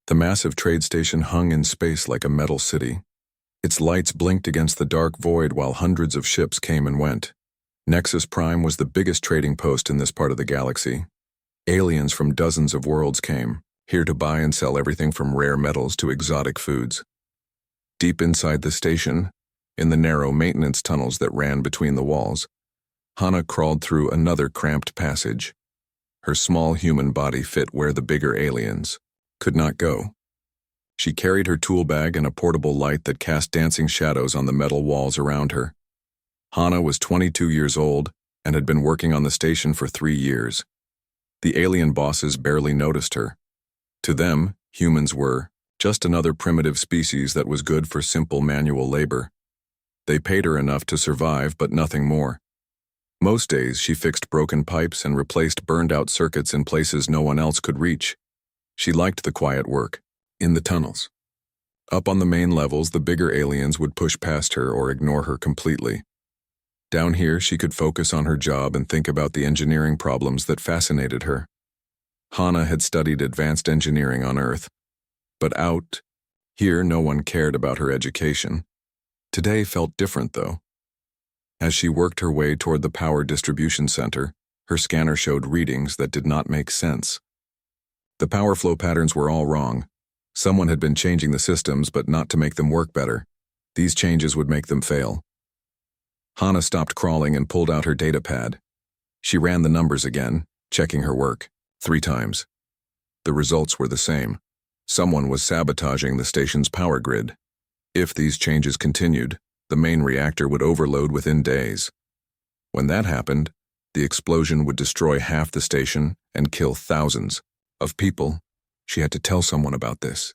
The massive trade station hung in space like a metal city. Its lights blinked against the dark void while hundreds of ships came and went. Nexus Prime was the biggest trading post in this part of the galaxy. Aliens from dozens of worlds came, here to buy and sell everything from rare metals to exotic foods. Deep inside the station, in the narrow maintenance tunnels that ran between the walls, Hana crawled through another cramped passage. Her small human body fit where the bigger aliens could not go. She carried her tool bag and a portable light that cast dancing shadows on the metal walls around her. Hana was 22 years old and had been working on the station for 3 years. The alien bosses barely noticed her. To them, humans were just another primitive species that was good for simple manual labor. They paid her enough to survive, but nothing more. Most days, she fixed broken pipes and replaced burned-out circuits in places no one else could reach. She liked the quiet work, in the tunnels. Up on the main levels, the bigger aliens would push past her or ignore her completely. Down here, she could focus on her job and think about the engineering problems that fascinated her. Hana had studied advanced engineering on Earth. But out here, no one cared about her education. Today felt different, though. As she worked her way toward the power distribution center, her scanner showed readings that did not make sense. The power flow patterns were all wrong. Someone had been changing the systems, but not to make them work better. These changes would make them fail. Hana stopped crawling and pulled out her data pad. She ran the numbers again, checking her work, 3 times. The results were the same. Someone was sabotaging the station's power grid. If these changes continued, the main reactor would overload within days. When that happened, the explosion would destroy half the station and kill thousands of people. She had to tell someone about this.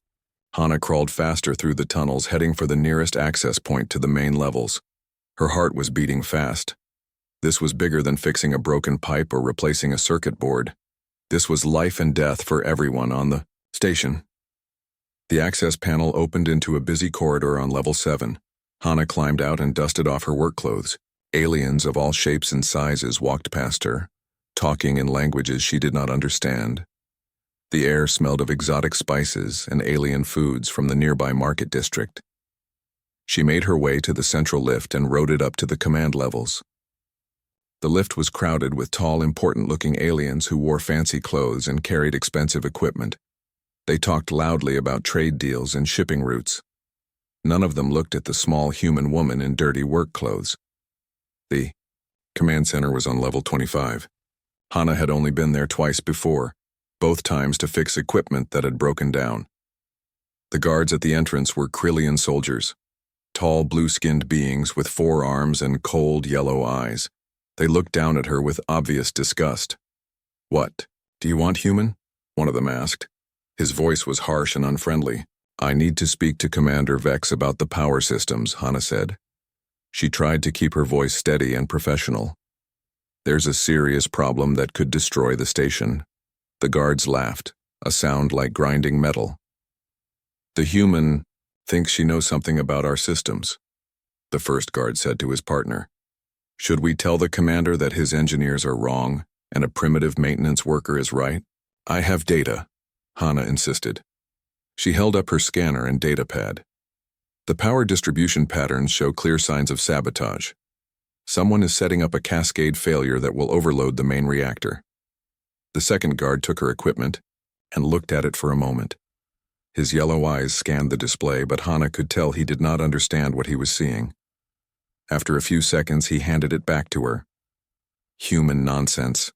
Hana crawled faster through the tunnels, heading for the nearest access point to the main levels. Her heart was beating fast. This was bigger than fixing a broken pipe or replacing a circuit board. This was life and death for everyone on the station. The access panel opened into a busy corridor on level 7. Hana climbed out and dusted off her work clothes. Aliens of all shapes and sizes walked past her, talking in languages she did not understand. The air smelled of exotic spices and alien foods from the nearby market district. She made her way to the central lift and rode it up to the command levels. The lift was crowded with tall, important-looking aliens who wore fancy clothes and carried expensive equipment. They talked loudly about trade deals and shipping routes. None of them looked at the small human woman in dirty work clothes. The command center was on level 25. Hana had only been there twice before, both times to fix equipment that had broken down. The guards at the entrance were Krillian soldiers, tall blue-skinned beings with 4 arms and cold yellow eyes. They looked down at her with obvious disgust. "What? Do you want human?" one of them asked. His voice was harsh and unfriendly. "I need to speak to Commander Vex about the power systems," Hana said. She tried to keep her voice steady and professional. "There's a serious problem that could destroy the station." The guards laughed, a sound like grinding metal. "The human thinks she knows something about our systems," the first guard said to his partner. "Should we tell the commander that his engineers are wrong and a primitive maintenance worker is right?" "I have data," Hana insisted. She held up her scanner and data pad. The power distribution patterns show clear signs of sabotage. Someone is setting up a cascade failure that will overload the main reactor. The second guard took her equipment and looked at it for a moment. His yellow eyes scanned the display, but Hana could tell he did not understand what he was seeing. After a few seconds, he handed it back to her. "Human nonsense,"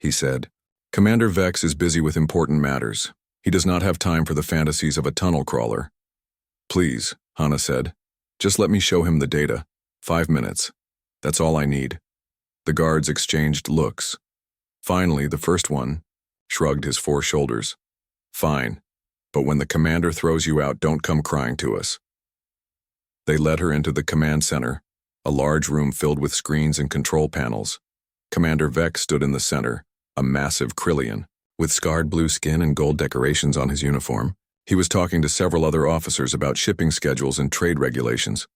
he said. "Commander Vex is busy with important matters. He does not have time for the fantasies of a tunnel crawler." "Please," Hana said. "Just let me show him the data. 5 minutes. That's all I need." The guards exchanged looks. Finally, the first one shrugged his 4 shoulders. "Fine, but when the commander throws you out, don't come crying to us." They led her into the command center, a large room filled with screens and control panels. Commander Vex stood in the center, a massive Krillian, with scarred blue skin and gold decorations on his uniform. He was talking to several other officers about shipping schedules and trade regulations.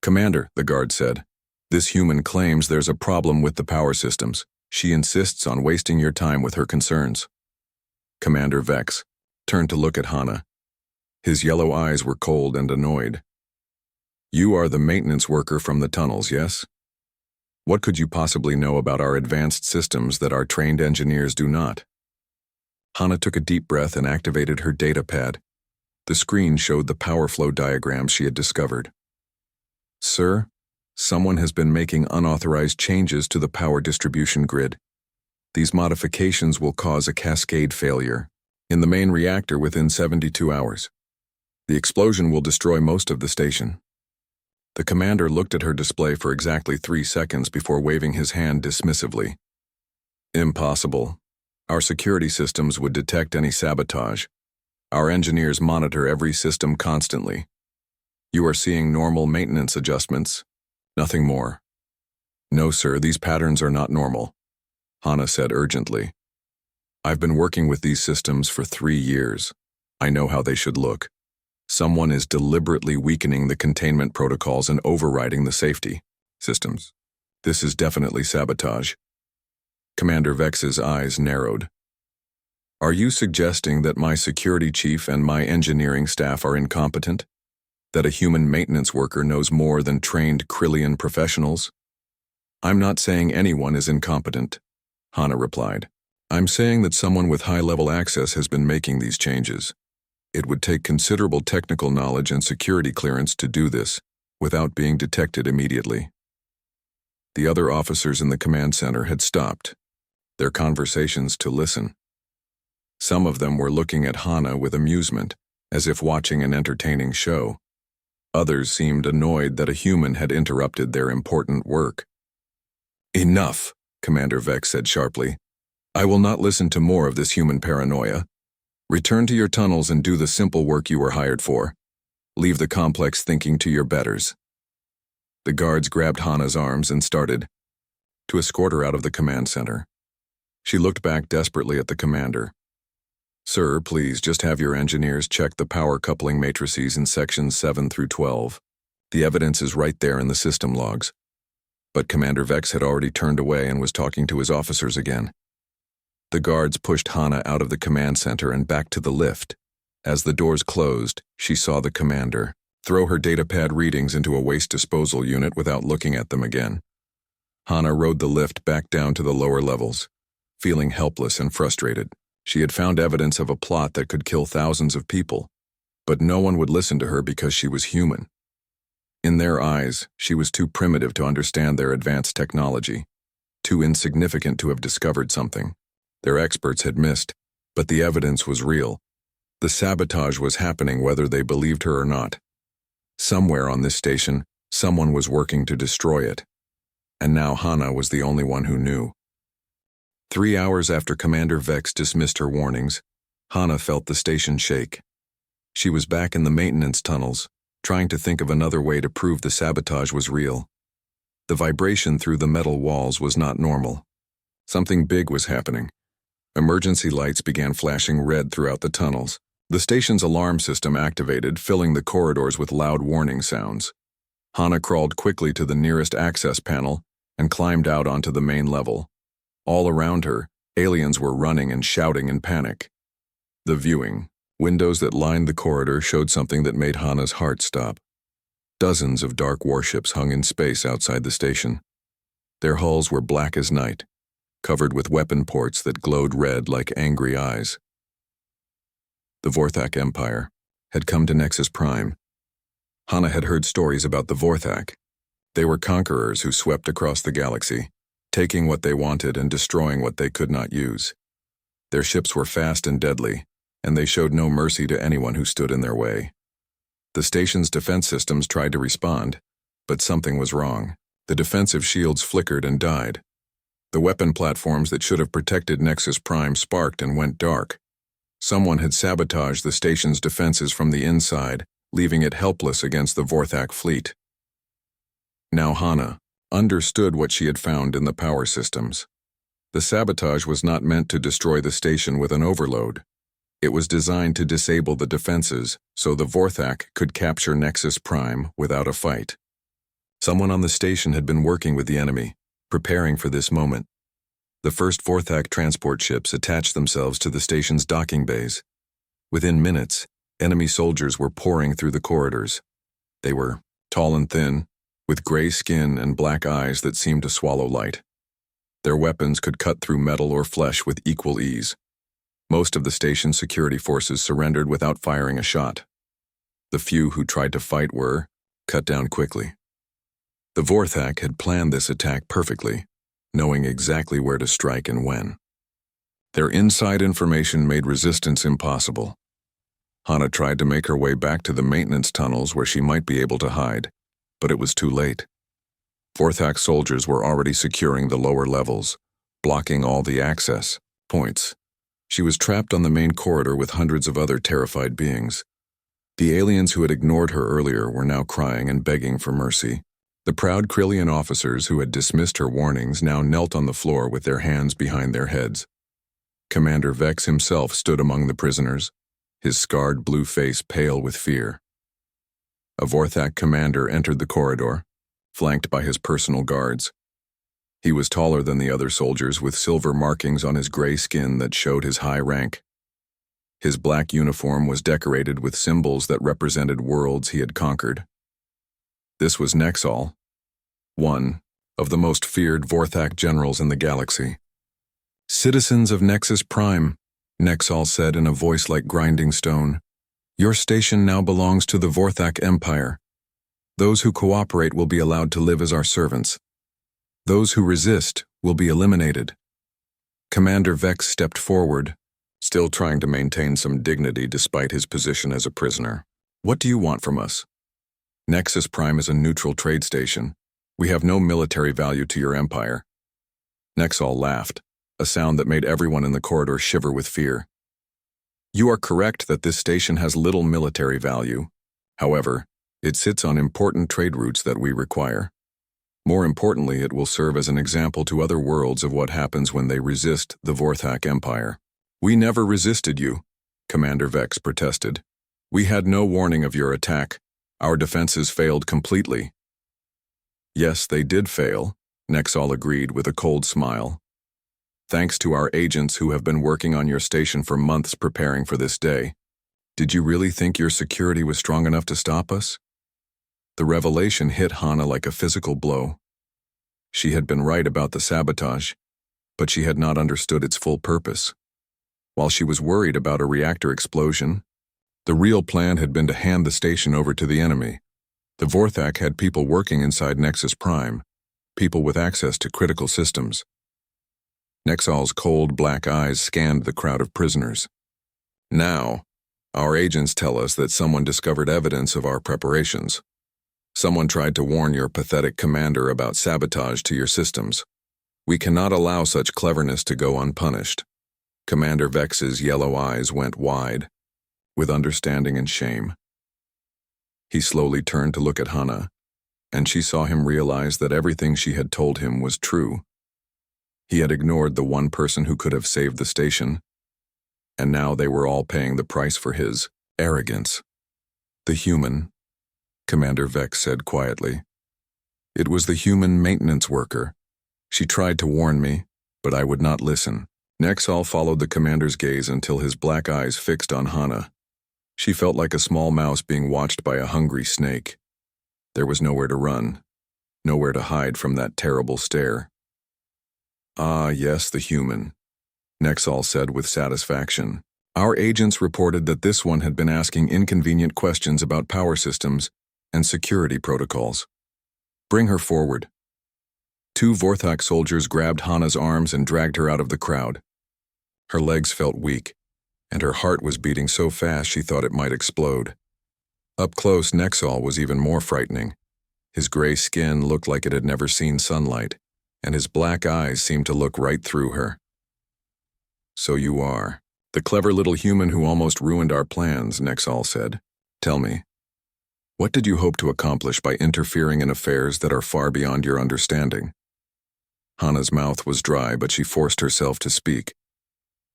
"Commander," the guard said, "this human claims there's a problem with the power systems. She insists on wasting your time with her concerns." Commander Vex turned to look at Hana. His yellow eyes were cold and annoyed. "You are the maintenance worker from the tunnels, yes? What could you possibly know about our advanced systems that our trained engineers do not?" Hana took a deep breath and activated her data pad. The screen showed the power flow diagrams she had discovered. "Sir, someone has been making unauthorized changes to the power distribution grid. These modifications will cause a cascade failure in the main reactor within 72 hours. The explosion will destroy most of the station." The commander looked at her display for exactly 3 seconds before waving his hand dismissively. "Impossible. Our security systems would detect any sabotage. Our engineers monitor every system constantly. You are seeing normal maintenance adjustments, nothing more." "No, sir, these patterns are not normal," Hana said urgently. "I've been working with these systems for 3 years. I know how they should look. Someone is deliberately weakening the containment protocols and overriding the safety systems. This is definitely sabotage." Commander Vex's eyes narrowed. "Are you suggesting that my security chief and my engineering staff are incompetent? That a human maintenance worker knows more than trained Krillian professionals?" "I'm not saying anyone is incompetent," Hana replied. "I'm saying that someone with high-level access has been making these changes. It would take considerable technical knowledge and security clearance to do this, without being detected immediately." The other officers in the command center had stopped their conversations to listen. Some of them were looking at Hana with amusement, as if watching an entertaining show. Others seemed annoyed that a human had interrupted their important work. "Enough," Commander Vex said sharply. "I will not listen to more of this human paranoia. Return to your tunnels and do the simple work you were hired for. Leave the complex thinking to your betters." The guards grabbed Hana's arms and started to escort her out of the command center. She looked back desperately at the commander. "Sir, please just have your engineers check the power coupling matrices in sections 7 through 12. The evidence is right there in the system logs." But Commander Vex had already turned away and was talking to his officers again. The guards pushed Hana out of the command center and back to the lift. As the doors closed, she saw the commander throw her datapad readings into a waste disposal unit without looking at them again. Hana rode the lift back down to the lower levels, feeling helpless and frustrated. She had found evidence of a plot that could kill thousands of people, but no one would listen to her because she was human. In their eyes, she was too primitive to understand their advanced technology, too insignificant to have discovered something their experts had missed, but the evidence was real. The sabotage was happening whether they believed her or not. Somewhere on this station, someone was working to destroy it. And now Hana was the only one who knew. 3 hours after Commander Vex dismissed her warnings, Hana felt the station shake. She was back in the maintenance tunnels, trying to think of another way to prove the sabotage was real. The vibration through the metal walls was not normal. Something big was happening. Emergency lights began flashing red throughout the tunnels. The station's alarm system activated, filling the corridors with loud warning sounds. Hana crawled quickly to the nearest access panel and climbed out onto the main level. All around her, aliens were running and shouting in panic. The viewing windows that lined the corridor showed something that made Hana's heart stop. Dozens of dark warships hung in space outside the station. Their hulls were black as night, covered with weapon ports that glowed red like angry eyes. The Vorthak Empire had come to Nexus Prime. Hana had heard stories about the Vorthak. They were conquerors who swept across the galaxy, taking what they wanted and destroying what they could not use. Their ships were fast and deadly, and they showed no mercy to anyone who stood in their way. The station's defense systems tried to respond, but something was wrong. The defensive shields flickered and died. The weapon platforms that should have protected Nexus Prime sparked and went dark. Someone had sabotaged the station's defenses from the inside, leaving it helpless against the Vorthak fleet. Now Hana understood what she had found in the power systems. The sabotage was not meant to destroy the station with an overload. It was designed to disable the defenses so the Vorthak could capture Nexus Prime without a fight. Someone on the station had been working with the enemy, preparing for this moment. The first Vorthak transport ships attached themselves to the station's docking bays. Within minutes, Enemy soldiers were pouring through the corridors. They were tall and thin, with gray skin and black eyes that seemed to swallow light. Their weapons could cut through metal or flesh with equal ease. Most of the station's security forces surrendered without firing a shot. The few who tried to fight were cut down quickly. The Vorthak had planned this attack perfectly, knowing exactly where to strike and when. Their inside information made resistance impossible. Hana tried to make her way back to the maintenance tunnels where she might be able to hide, but it was too late. Vorthak soldiers were already securing the lower levels, blocking all the access points. She was trapped on the main corridor with hundreds of other terrified beings. The aliens who had ignored her earlier were now crying and begging for mercy. The proud Krillian officers who had dismissed her warnings now knelt on the floor with their hands behind their heads. Commander Vex himself stood among the prisoners, his scarred blue face pale with fear. A Vorthak commander entered the corridor, flanked by his personal guards. He was taller than the other soldiers, with silver markings on his gray skin that showed his high rank. His black uniform was decorated with symbols that represented worlds he had conquered. This was Nexal, one of the most feared Vorthak generals in the galaxy. "Citizens of Nexus Prime," Nexal said in a voice like grinding stone, "your station now belongs to the Vorthak Empire. Those who cooperate will be allowed to live as our servants. Those who resist will be eliminated." Commander Vex stepped forward, still trying to maintain some dignity despite his position as a prisoner. "What do you want from us? Nexus Prime is a neutral trade station. We have no military value to your empire." Nexal laughed, a sound that made everyone in the corridor shiver with fear. "You are correct that this station has little military value. However, it sits on important trade routes that we require. More importantly, it will serve as an example to other worlds of what happens when they resist the Vorthak Empire." "We never resisted you," Commander Vex protested. "We had no warning of your attack. Our defenses failed completely." "Yes, they did fail," Nexal agreed with a cold smile. "Thanks to our agents who have been working on your station for months preparing for this day. Did you really think your security was strong enough to stop us?" The revelation hit Hana like a physical blow. She had been right about the sabotage, but she had not understood its full purpose. While she was worried about a reactor explosion, the real plan had been to hand the station over to the enemy. The Vorthak had people working inside Nexus Prime, people with access to critical systems. Nexal's cold black eyes scanned the crowd of prisoners. "Now, our agents tell us that someone discovered evidence of our preparations. Someone tried to warn your pathetic commander about sabotage to your systems. We cannot allow such cleverness to go unpunished." Commander Vex's yellow eyes went wide, with understanding and shame. He slowly turned to look at Hana, and she saw him realize that everything she had told him was true. He had ignored the one person who could have saved the station, and now they were all paying the price for his arrogance. "The human," Commander Vex said quietly. "It was the human maintenance worker. She tried to warn me, but I would not listen." Nexal followed the commander's gaze until his black eyes fixed on Hana. She felt like a small mouse being watched by a hungry snake. There was nowhere to run, nowhere to hide from that terrible stare. "Ah, yes, the human," Nexal said with satisfaction. "Our agents reported that this one had been asking inconvenient questions about power systems and security protocols. Bring her forward." Two Vorthak soldiers grabbed Hana's arms and dragged her out of the crowd. Her legs felt weak, and her heart was beating so fast she thought it might explode. Up close, Nexal was even more frightening. His gray skin looked like it had never seen sunlight, and his black eyes seemed to look right through her. "So you are the clever little human who almost ruined our plans," Nexal said. "Tell me, what did you hope to accomplish by interfering in affairs that are far beyond your understanding?" Hana's mouth was dry, but she forced herself to speak.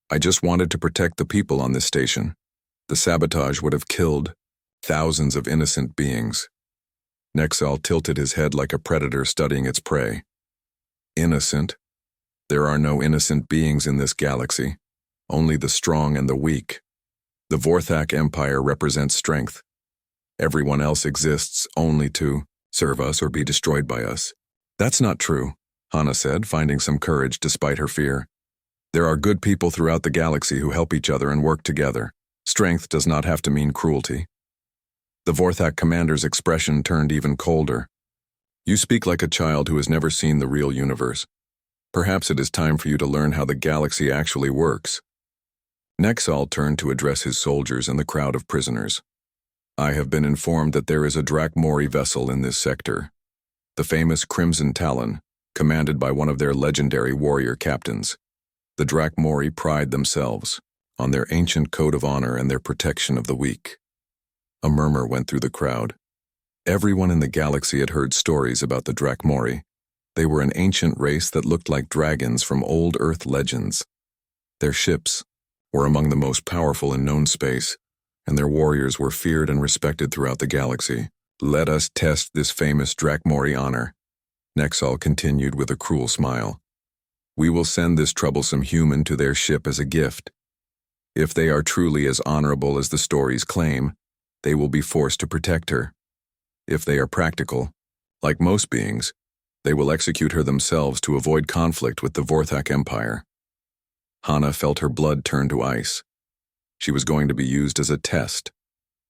"I just wanted to protect the people on this station. The sabotage would have killed thousands of innocent beings." Nexal tilted his head like a predator studying its prey. "Innocent? There are no innocent beings in this galaxy, only the strong and the weak. The Vorthak Empire represents strength. Everyone else exists only to serve us or be destroyed by us. That's not true, Hana said, finding some courage despite her fear. There are good people throughout the galaxy who help each other and work together. Strength does not have to mean cruelty. The Vorthak commander's expression turned even colder. You speak like a child who has never seen the real universe. Perhaps it is time for you to learn how the galaxy actually works. Nexal turned to address his soldiers and the crowd of prisoners. I have been informed that there is a Drakmori vessel in this sector. The famous Crimson Talon, commanded by one of their legendary warrior captains. The Drakmori pride themselves on their ancient code of honor and their protection of the weak. A murmur went through the crowd. Everyone in the galaxy had heard stories about the Drakmori. They were an ancient race that looked like dragons from old Earth legends. Their ships were among the most powerful in known space, and their warriors were feared and respected throughout the galaxy. Let us test this famous Drakmori honor, Nexal continued with a cruel smile. We will send this troublesome human to their ship as a gift. If they are truly as honorable as the stories claim, they will be forced to protect her. If they are practical, like most beings, they will execute her themselves to avoid conflict with the Vorthak Empire. Hana felt her blood turn to ice. She was going to be used as a test,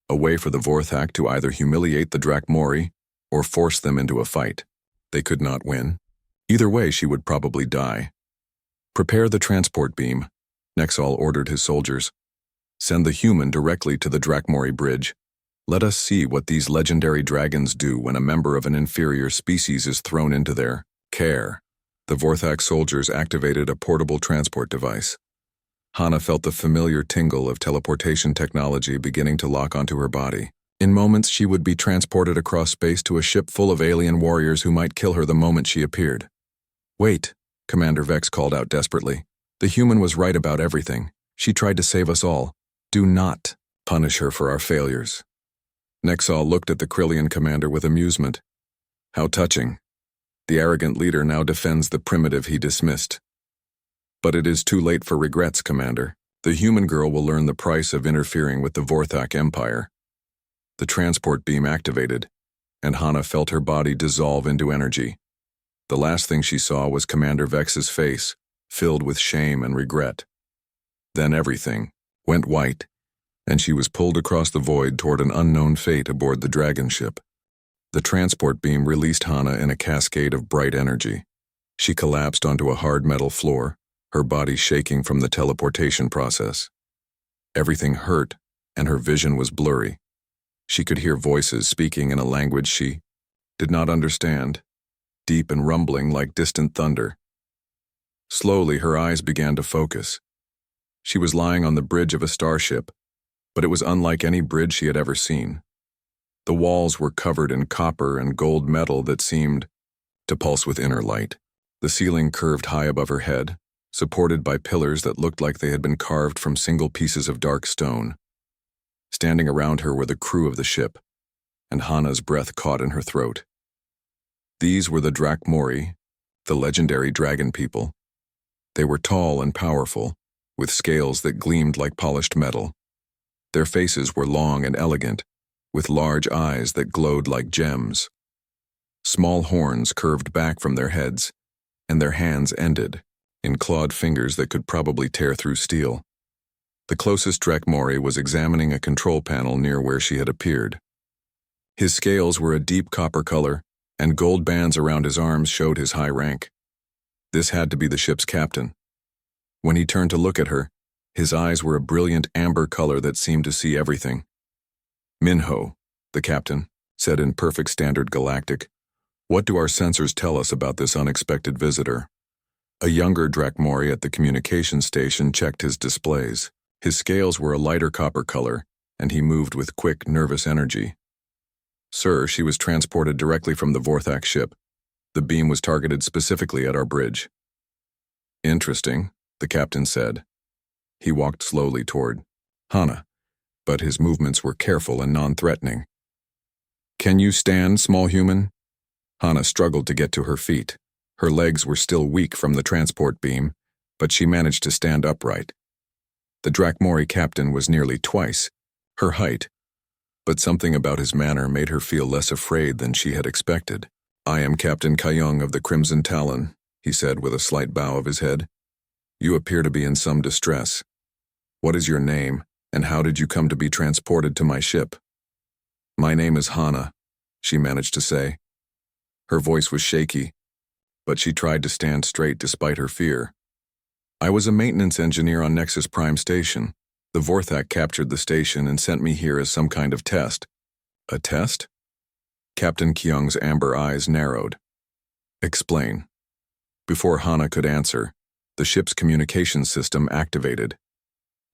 a way for the Vorthak to either humiliate the Drakmori or force them into a fight. They could not win. Either way, she would probably die. Prepare the transport beam, Nexal ordered his soldiers. Send the human directly to the Drakmori bridge. Let us see what these legendary dragons do when a member of an inferior species is thrown into their care. The Vorthak soldiers activated a portable transport device. Hana felt the familiar tingle of teleportation technology beginning to lock onto her body. In moments, she would be transported across space to a ship full of alien warriors who might kill her the moment she appeared. Wait, Commander Vex called out desperately. The human was right about everything. She tried to save us all. Do not punish her for our failures. Nexal looked at the Krillian commander with amusement. How touching. The arrogant leader now defends the primitive he dismissed. But it is too late for regrets, Commander. The human girl will learn the price of interfering with the Vorthak Empire. The transport beam activated, and Hana felt her body dissolve into energy. The last thing she saw was Commander Vex's face, filled with shame and regret. Then everything went white, and she was pulled across the void toward an unknown fate aboard the dragon ship. The transport beam released Hana in a cascade of bright energy. She collapsed onto a hard metal floor, her body shaking from the teleportation process. Everything hurt, and her vision was blurry. She could hear voices speaking in a language she did not understand, deep and rumbling like distant thunder. Slowly, her eyes began to focus. She was lying on the bridge of a starship, but it was unlike any bridge she had ever seen. The walls were covered in copper and gold metal that seemed to pulse with inner light. The ceiling curved high above her head, supported by pillars that looked like they had been carved from single pieces of dark stone. Standing around her were the crew of the ship, and Hana's breath caught in her throat. These were the Drakmori, the legendary dragon people. They were tall and powerful, with scales that gleamed like polished metal. Their faces were long and elegant, with large eyes that glowed like gems. Small horns curved back from their heads, and their hands ended in clawed fingers that could probably tear through steel. The closest Drakmori was examining a control panel near where she had appeared. His scales were a deep copper color, and gold bands around his arms showed his high rank. This had to be the ship's captain. When he turned to look at her, his eyes were a brilliant amber color that seemed to see everything. Minho, the captain, said in perfect standard galactic, what do our sensors tell us about this unexpected visitor? A younger Drakmori at the communications station checked his displays. His scales were a lighter copper color, and he moved with quick, nervous energy. Sir, she was transported directly from the Vorthak ship. The beam was targeted specifically at our bridge. Interesting, the captain said. He walked slowly toward Hana, but his movements were careful and non-threatening. Can you stand, small human? Hana struggled to get to her feet. Her legs were still weak from the transport beam, but she managed to stand upright. The Drakmori captain was nearly twice her height, but something about his manner made her feel less afraid than she had expected. "I am Captain Kyung of the Crimson Talon," he said with a slight bow of his head. "You appear to be in some distress. What is your name, and how did you come to be transported to my ship?" "My name is Hana," she managed to say. Her voice was shaky, but she tried to stand straight despite her fear. "I was a maintenance engineer on Nexus Prime Station. The Vorthak captured the station and sent me here as some kind of test." "A test?" Captain Kyung's amber eyes narrowed. "Explain." Before Hana could answer, the ship's communications system activated.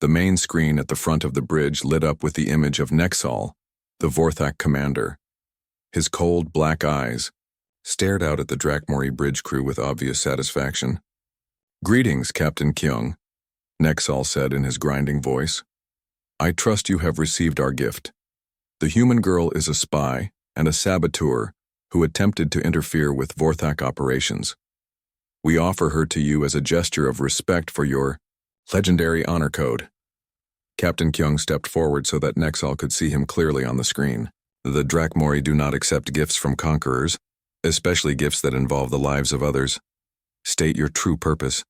The main screen at the front of the bridge lit up with the image of Nexal, the Vorthak commander. His cold, black eyes stared out at the Drakmori bridge crew with obvious satisfaction. "Greetings, Captain Kyung," Nexal said in his grinding voice. "I trust you have received our gift. The human girl is a spy and a saboteur who attempted to interfere with Vorthak operations. We offer her to you as a gesture of respect for your legendary honor code." Captain Kyung stepped forward so that Nexal could see him clearly on the screen. "The Drakmori do not accept gifts from conquerors, especially gifts that involve the lives of others. State your true purpose."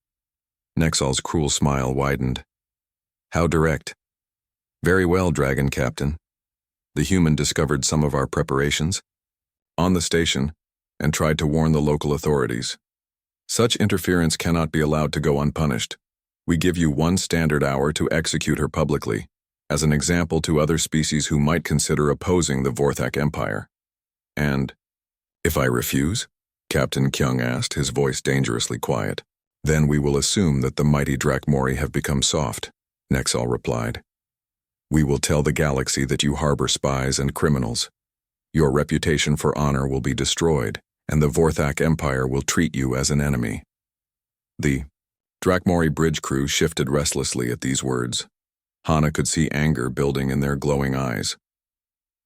Nexal's cruel smile widened. "How direct." "Very well, Dragon Captain. The human discovered some of our preparations on the station and tried to warn the local authorities. Such interference cannot be allowed to go unpunished. We give you 1 standard hour to execute her publicly, as an example to other species who might consider opposing the Vorthak Empire." "And if I refuse?" Captain Kyung asked, his voice dangerously quiet. "Then we will assume that the mighty Drakmori have become soft," Nexal replied. "We will tell the galaxy that you harbor spies and criminals. Your reputation for honor will be destroyed, and the Vorthak Empire will treat you as an enemy." The Drakmori bridge crew shifted restlessly at these words. Hana could see anger building in their glowing eyes.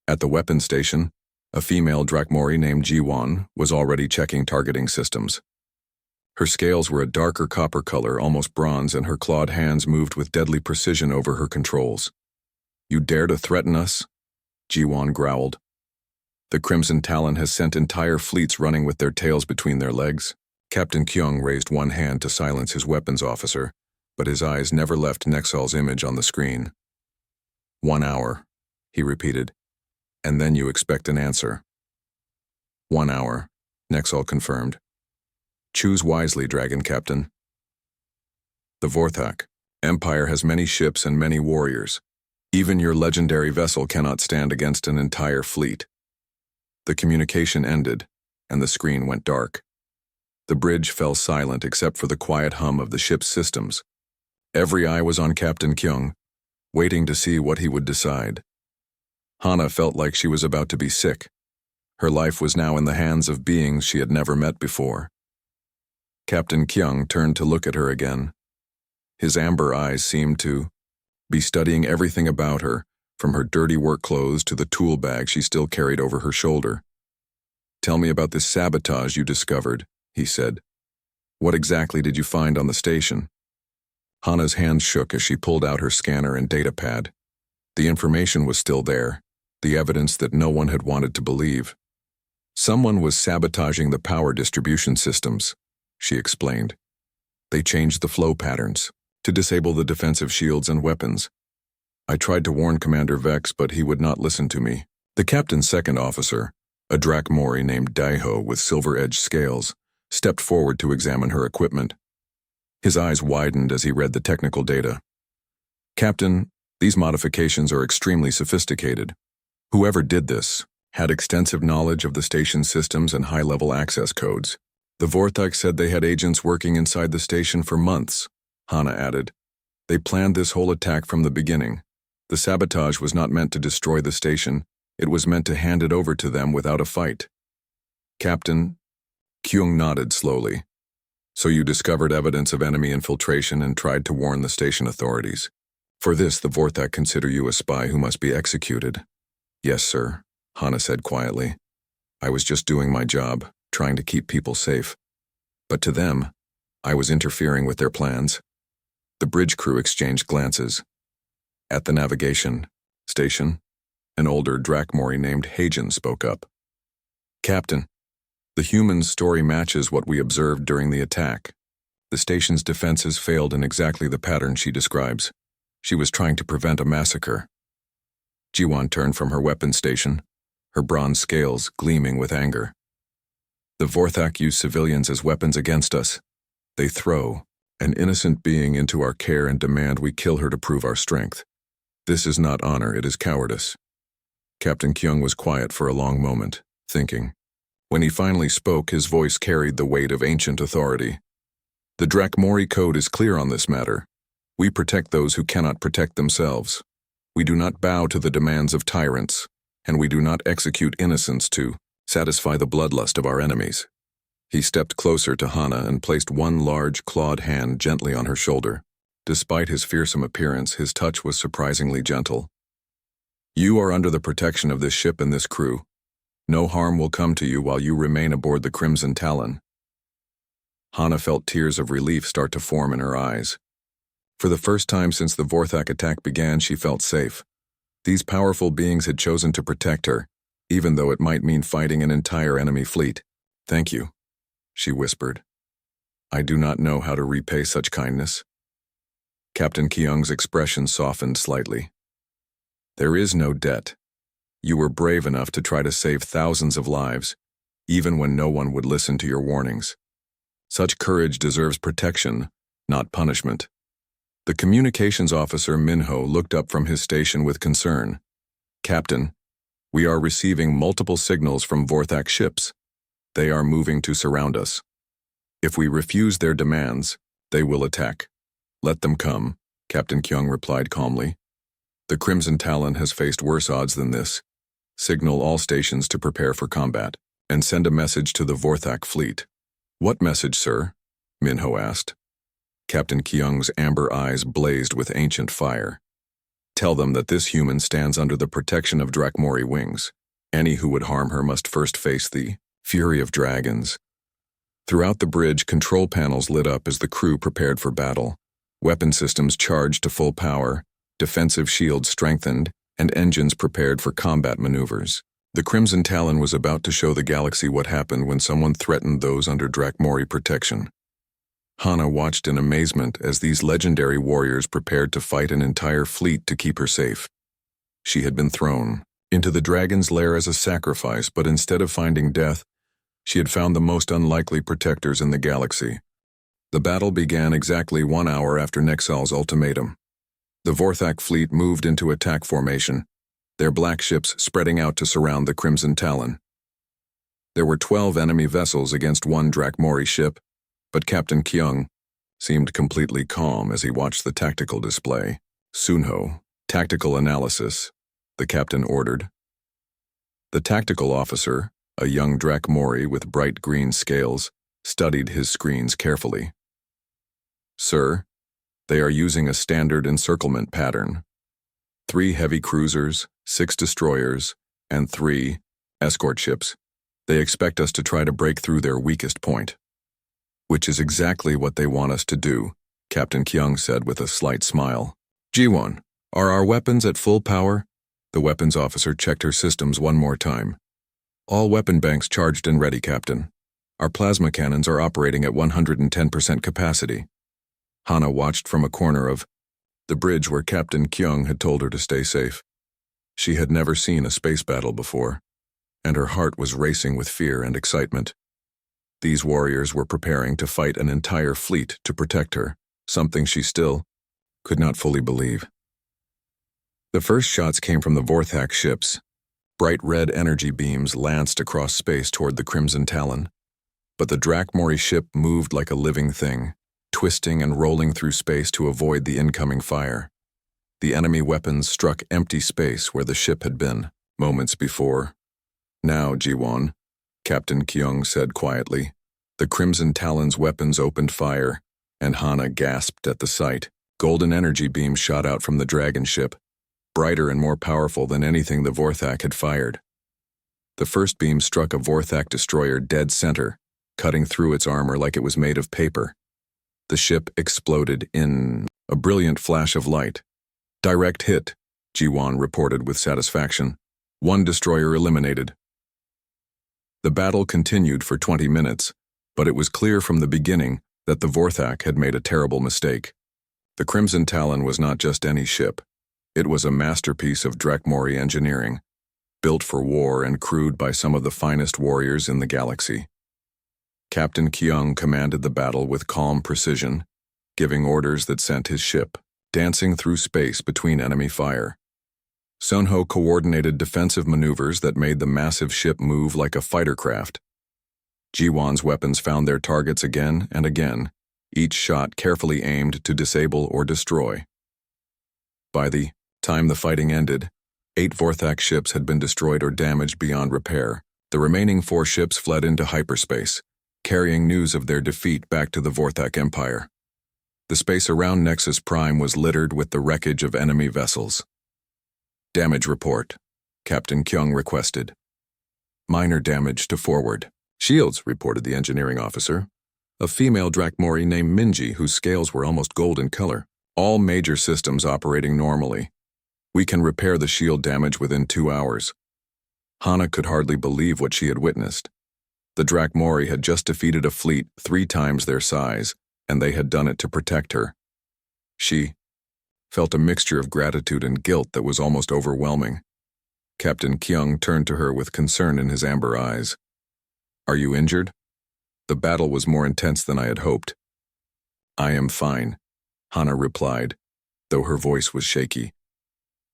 At the weapons station, a female Drakmori named Jiwon was already checking targeting systems. Her scales were a darker copper color, almost bronze, and her clawed hands moved with deadly precision over her controls. "You dare to threaten us?" Jiwon growled. "The Crimson Talon has sent entire fleets running with their tails between their legs." Captain Kyung raised one hand to silence his weapons officer, but his eyes never left Nexal's image on the screen. "1 hour," he repeated, "and then you expect an answer." "1 hour," Nexal confirmed. "Choose wisely, Dragon Captain." "The Vorthak Empire has many ships and many warriors. Even your legendary vessel cannot stand against an entire fleet." The communication ended, and the screen went dark. The bridge fell silent except for the quiet hum of the ship's systems. Every eye was on Captain Kyung, waiting to see what he would decide. Hana felt like she was about to be sick. Her life was now in the hands of beings she had never met before. Captain Kyung turned to look at her again. His amber eyes seemed to be studying everything about her, from her dirty work clothes to the tool bag she still carried over her shoulder. "Tell me about this sabotage you discovered," he said. "What exactly did you find on the station?" Hana's hands shook as she pulled out her scanner and data pad. The information was still there, the evidence that no one had wanted to believe. "Someone was sabotaging the power distribution systems," she explained. "They changed the flow patterns to disable the defensive shields and weapons. I tried to warn Commander Vex, but he would not listen to me." The captain's second officer, a Drakmori named Daiho with silver-edged scales, stepped forward to examine her equipment. His eyes widened as he read the technical data. "Captain, these modifications are extremely sophisticated. Whoever did this had extensive knowledge of the station systems and high-level access codes. The Vorthak said they had agents working inside the station for months," Hana added. "They planned this whole attack from the beginning. The sabotage was not meant to destroy the station, it was meant to hand it over to them without a fight." "Captain," Kyung nodded slowly. "So you discovered evidence of enemy infiltration and tried to warn the station authorities. For this, the Vorthak consider you a spy who must be executed." "Yes, sir," Hana said quietly. "I was just doing my job, trying to keep people safe. But to them, I was interfering with their plans." The bridge crew exchanged glances. At the navigation station, an older Drakmori named Hagen spoke up. "Captain, the human's story matches what we observed during the attack. The station's defenses failed in exactly the pattern she describes. She was trying to prevent a massacre." Jiwon turned from her weapon station, her bronze scales gleaming with anger. "The Vorthak use civilians as weapons against us. They throw an innocent being into our care and demand we kill her to prove our strength. This is not honor, it is cowardice." Captain Kyung was quiet for a long moment, thinking. When he finally spoke, his voice carried the weight of ancient authority. "The Drakmori Code is clear on this matter. We protect those who cannot protect themselves. We do not bow to the demands of tyrants, and we do not execute innocents to satisfy the bloodlust of our enemies." He stepped closer to Hana and placed one large, clawed hand gently on her shoulder. Despite his fearsome appearance, his touch was surprisingly gentle. "You are under the protection of this ship and this crew. No harm will come to you while you remain aboard the Crimson Talon." Hana felt tears of relief start to form in her eyes. For the first time since the Vorthak attack began, she felt safe. These powerful beings had chosen to protect her, even though it might mean fighting an entire enemy fleet. "Thank you," she whispered. "I do not know how to repay such kindness." Captain Kyung's expression softened slightly. "There is no debt. You were brave enough to try to save thousands of lives, even when no one would listen to your warnings. Such courage deserves protection, not punishment." The communications officer Minho looked up from his station with concern. "Captain, we are receiving multiple signals from Vorthak ships. They are moving to surround us. If we refuse their demands, they will attack. Let them come," Captain Kyung replied calmly. "The Crimson Talon has faced worse odds than this. Signal all stations to prepare for combat, and send a message to the Vorthak fleet." "What message, sir?" Minho asked. Captain Kyung's amber eyes blazed with ancient fire. "Tell them that this human stands under the protection of Drakmori wings. Any who would harm her must first face the fury of dragons." Throughout the bridge, control panels lit up as the crew prepared for battle. Weapon systems charged to full power, defensive shields strengthened, and engines prepared for combat maneuvers. The Crimson Talon was about to show the galaxy what happened when someone threatened those under Drakmori protection. Hana watched in amazement as these legendary warriors prepared to fight an entire fleet to keep her safe. She had been thrown into the dragon's lair as a sacrifice, but instead of finding death, she had found the most unlikely protectors in the galaxy. The battle began exactly 1 hour after Nexal's ultimatum. The Vorthak fleet moved into attack formation, their black ships spreading out to surround the Crimson Talon. There were 12 enemy vessels against 1 Drakmori ship, but Captain Kyung seemed completely calm as he watched the tactical display. "Sunho, tactical analysis," the captain ordered. The tactical officer, a young Drakmori with bright green scales, studied his screens carefully. "Sir, they are using a standard encirclement pattern. 3 heavy cruisers, 6 destroyers, and 3 escort ships. They expect us to try to break through their weakest point." "Which is exactly what they want us to do," Captain Kyung said with a slight smile. "Jiwon, are our weapons at full power?" The weapons officer checked her systems one more time. "All weapon banks charged and ready, Captain. Our plasma cannons are operating at 110% capacity." Hana watched from a corner of the bridge where Captain Kyung had told her to stay safe. She had never seen a space battle before, and her heart was racing with fear and excitement. These warriors were preparing to fight an entire fleet to protect her, something she still could not fully believe. The first shots came from the Vorthak ships. Bright red energy beams lanced across space toward the Crimson Talon. But the Drakmori ship moved like a living thing, twisting and rolling through space to avoid the incoming fire. The enemy weapons struck empty space where the ship had been moments before. "Now, Jiwon," Captain Kyung said quietly. The Crimson Talon's weapons opened fire, and Hana gasped at the sight. Golden energy beams shot out from the dragon ship, brighter and more powerful than anything the Vorthak had fired. The first beam struck a Vorthak destroyer dead center, cutting through its armor like it was made of paper. The ship exploded in A brilliant flash of light. Direct hit, Jiwan reported with satisfaction. 1 destroyer eliminated. The battle continued for 20 minutes, but it was clear from the beginning that the Vorthak had made a terrible mistake. The Crimson Talon was not just any ship. It was a masterpiece of Drakmori engineering, built for war and crewed by some of the finest warriors in the galaxy. Captain Kyung commanded the battle with calm precision, giving orders that sent his ship dancing through space between enemy fire. Sunho coordinated defensive maneuvers that made the massive ship move like a fighter craft. Jiwan's weapons found their targets again and again, each shot carefully aimed to disable or destroy. By the time the fighting ended, 8 Vorthak ships had been destroyed or damaged beyond repair. The remaining 4 ships fled into hyperspace, carrying news of their defeat back to the Vorthak Empire. The space around Nexus Prime was littered with the wreckage of enemy vessels. Damage report, Captain Kyung requested. Minor damage to forward. Shields, reported the engineering officer. A female Drakmori named Minji whose scales were almost gold in color. All major systems operating normally. We can repair the shield damage within 2 hours. Hana could hardly believe what she had witnessed. The Drakmori had just defeated a fleet 3 times their size, and they had done it to protect her. She felt a mixture of gratitude and guilt that was almost overwhelming. Captain Kyung turned to her with concern in his amber eyes. Are you injured? The battle was more intense than I had hoped. I am fine, Hana replied, though her voice was shaky.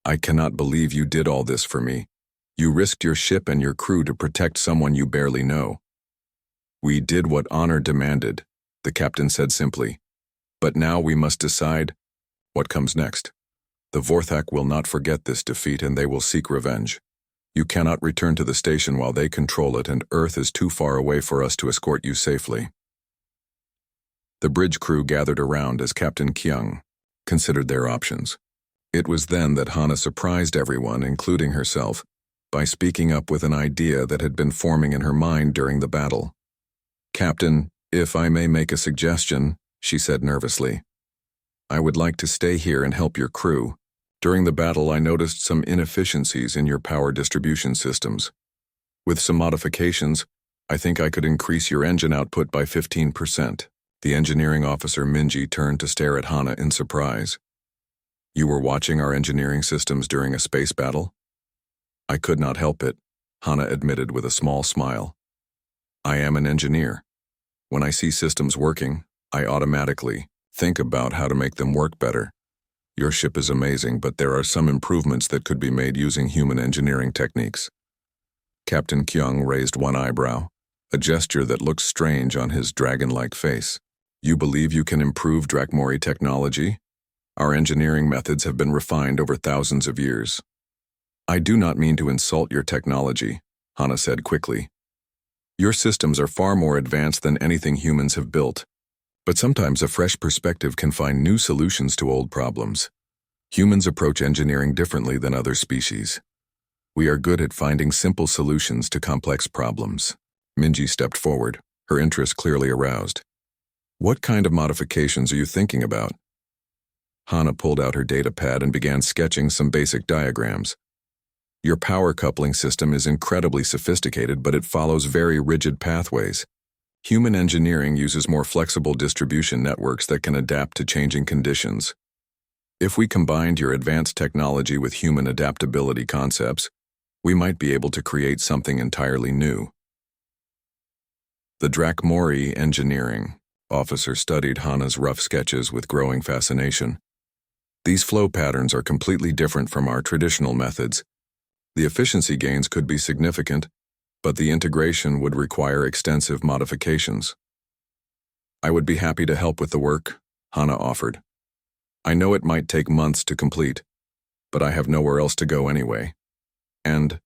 I cannot believe you did all this for me. You risked your ship and your crew to protect someone you barely know. We did what honor demanded, the captain said simply. But now we must decide what comes next. The Vorthak will not forget this defeat and they will seek revenge. You cannot return to the station while they control it, and Earth is too far away for us to escort you safely. The bridge crew gathered around as Captain Kyung considered their options. It was then that Hana surprised everyone, including herself, by speaking up with an idea that had been forming in her mind during the battle. Captain, if I may make a suggestion, she said nervously. I would like to stay here and help your crew. During the battle, I noticed some inefficiencies in your power distribution systems. With some modifications, I think I could increase your engine output by 15%. The engineering officer Minji turned to stare at Hana in surprise. You were watching our engineering systems during a space battle? I could not help it, Hana admitted with a small smile. I am an engineer. When I see systems working, I automatically think about how to make them work better. Your ship is amazing, but there are some improvements that could be made using human engineering techniques. Captain Kyung raised one eyebrow, a gesture that looked strange on his dragon-like face. You believe you can improve Drakmori technology? Our engineering methods have been refined over thousands of years. I do not mean to insult your technology, Hana said quickly. Your systems are far more advanced than anything humans have built, but sometimes a fresh perspective can find new solutions to old problems. Humans approach engineering differently than other species. We are good at finding simple solutions to complex problems. Minji stepped forward, her interest clearly aroused. What kind of modifications are you thinking about? Hana pulled out her data pad and began sketching some basic diagrams. Your power coupling system is incredibly sophisticated, but it follows very rigid pathways. Human engineering uses more flexible distribution networks that can adapt to changing conditions. If we combined your advanced technology with human adaptability concepts, we might be able to create something entirely new. The Drakmori engineering officer studied Hana's rough sketches with growing fascination. These flow patterns are completely different from our traditional methods. The efficiency gains could be significant, but the integration would require extensive modifications. I would be happy to help with the work, Hana offered. I know it might take months to complete, but I have nowhere else to go anyway. And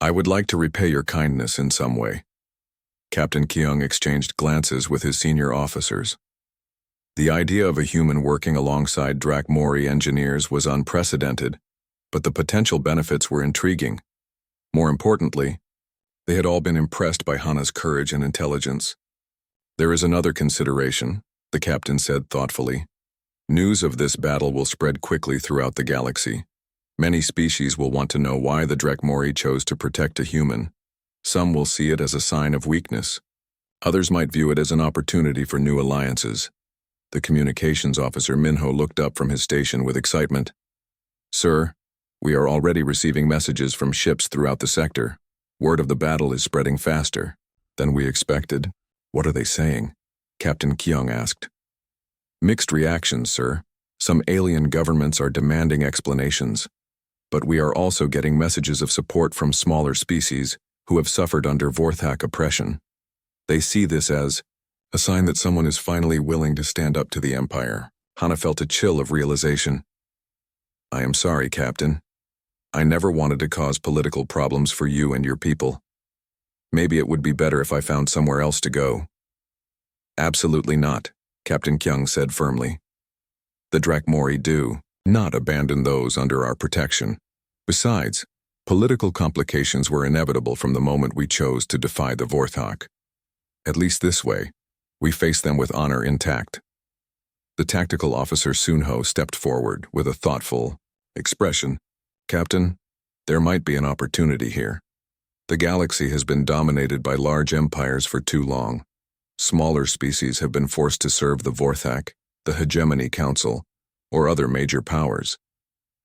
I would like to repay your kindness in some way. Captain Kyung exchanged glances with his senior officers. The idea of a human working alongside Drakmori engineers was unprecedented, but the potential benefits were intriguing. More importantly, they had all been impressed by Hana's courage and intelligence. There is another consideration, the captain said thoughtfully. News of this battle will spread quickly throughout the galaxy. Many species will want to know why the Drakmori chose to protect a human. Some will see it as a sign of weakness. Others might view it as an opportunity for new alliances. The communications officer Minho looked up from his station with excitement. "Sir, we are already receiving messages from ships throughout the sector. Word of the battle is spreading faster than we expected." "What are they saying?" Captain Kyung asked. "Mixed reactions, sir. Some alien governments are demanding explanations. But we are also getting messages of support from smaller species who have suffered under Vorthak oppression. They see this as a sign that someone is finally willing to stand up to the Empire." Hana felt a chill of realization. "I am sorry, Captain. I never wanted to cause political problems for you and your people. Maybe it would be better if I found somewhere else to go." "Absolutely not," Captain Kyung said firmly. "The Drakmori do not abandon those under our protection. Besides, political complications were inevitable from the moment we chose to defy the Vorthak. At least this way, we face them with honor intact." The tactical officer Sunho stepped forward with a thoughtful expression. "Captain, there might be an opportunity here. The galaxy has been dominated by large empires for too long. Smaller species have been forced to serve the Vorthak, the Hegemony Council, or other major powers.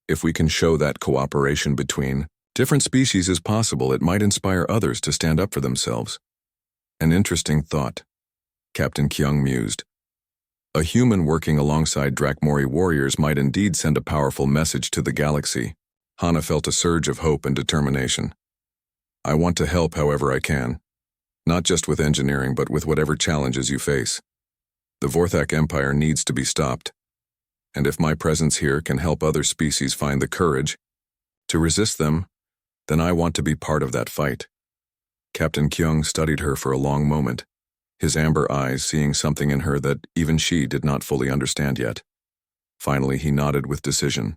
If we can show that cooperation between different species is possible, it might inspire others to stand up for themselves." "An interesting thought," Captain Kyung mused. "A human working alongside Drakmori warriors might indeed send a powerful message to the galaxy." Hana felt a surge of hope and determination. "I want to help however I can. Not just with engineering, but with whatever challenges you face. The Vorthak Empire needs to be stopped. And if my presence here can help other species find the courage to resist them, then I want to be part of that fight." Captain Kyung studied her for a long moment, his amber eyes seeing something in her that even she did not fully understand yet. Finally, he nodded with decision.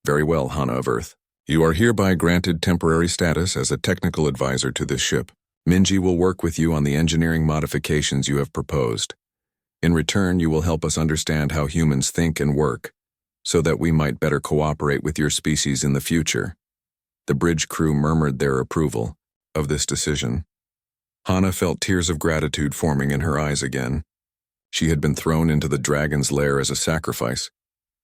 "Very well, Hana of Earth. You are hereby granted temporary status as a technical advisor to this ship. Minji will work with you on the engineering modifications you have proposed. In return, you will help us understand how humans think and work, so that we might better cooperate with your species in the future." The bridge crew murmured their approval of this decision. Hana felt tears of gratitude forming in her eyes again. She had been thrown into the dragon's lair as a sacrifice,